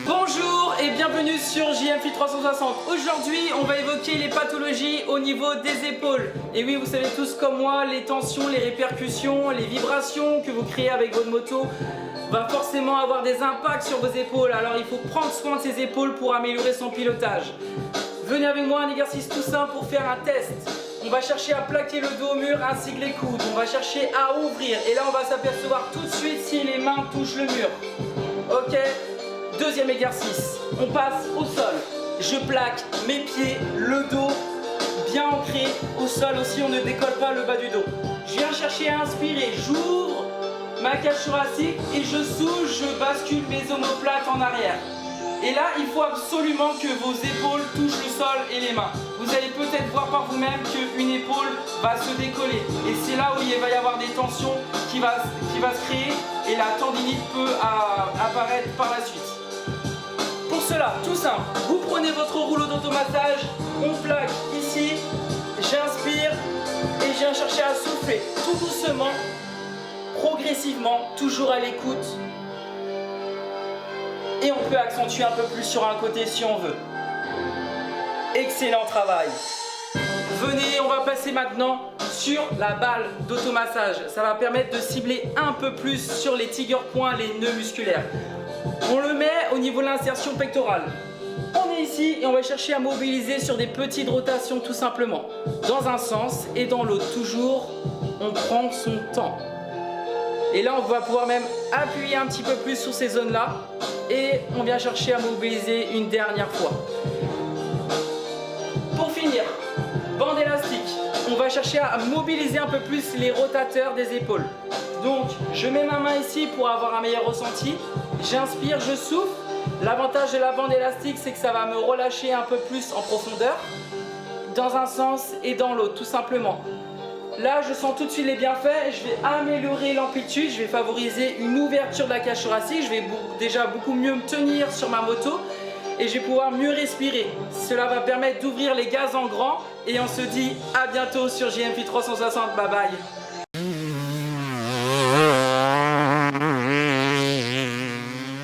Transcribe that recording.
Bonjour et bienvenue sur JMFit 360. Aujourd'hui, on va évoquer les pathologies au niveau des épaules. Et oui, vous savez tous comme moi, les tensions, les répercussions, les vibrations que vous créez avec votre moto va forcément avoir des impacts sur vos épaules. Alors il faut prendre soin de ses épaules pour améliorer son pilotage. Venez avec moi, un exercice tout simple pour faire un test. On va chercher à plaquer le dos au mur ainsi que les coudes. On va chercher à ouvrir. Et là, on va s'apercevoir tout de suite si les mains touchent le mur. Ok. Deuxième exercice. On passe au sol. Je plaque mes pieds, le dos bien ancré au sol aussi. On ne décolle pas le bas du dos. Je viens chercher à inspirer. J'ouvre ma cage thoracique et je souffle. Je bascule mes omoplates en arrière. Et là, il faut absolument que vos épaules touchent le sol et les mains. Vous allez peut-être voir par vous-même qu'une épaule va se décoller. Et c'est là où il va y avoir des tensions qui va se créer et la tendinite peut apparaître par la suite. Pour cela, tout simple, vous prenez votre rouleau d'automassage, on plaque ici, j'inspire et je viens chercher à souffler tout doucement, progressivement, toujours à l'écoute. Et on peut accentuer un peu plus sur un côté si on veut. Excellent travail. Venez, on va passer maintenant sur la balle d'automassage. Ça va permettre de cibler un peu plus sur les tiger points, les nœuds musculaires. On le met au niveau de l'insertion pectorale. On est ici et on va chercher à mobiliser sur des petites rotations tout simplement. Dans un sens et dans l'autre. Toujours, on prend son temps. Et là, on va pouvoir même appuyer un petit peu plus sur ces zones-là. Et on vient chercher à mobiliser une dernière fois. Pour finir, bande élastique. On va chercher à mobiliser un peu plus les rotateurs des épaules. Donc, je mets ma main ici pour avoir un meilleur ressenti. J'inspire, je souffle. L'avantage de la bande élastique, c'est que ça va me relâcher un peu plus en profondeur. Dans un sens et dans l'autre, tout simplement. Là, je sens tout de suite les bienfaits. Je vais améliorer l'amplitude. Je vais favoriser une ouverture de la cage thoracique. Je vais déjà beaucoup mieux me tenir sur ma moto. Et je vais pouvoir mieux respirer. Cela va permettre d'ouvrir les gaz en grand. Et on se dit à bientôt sur JMFit 360. Bye bye.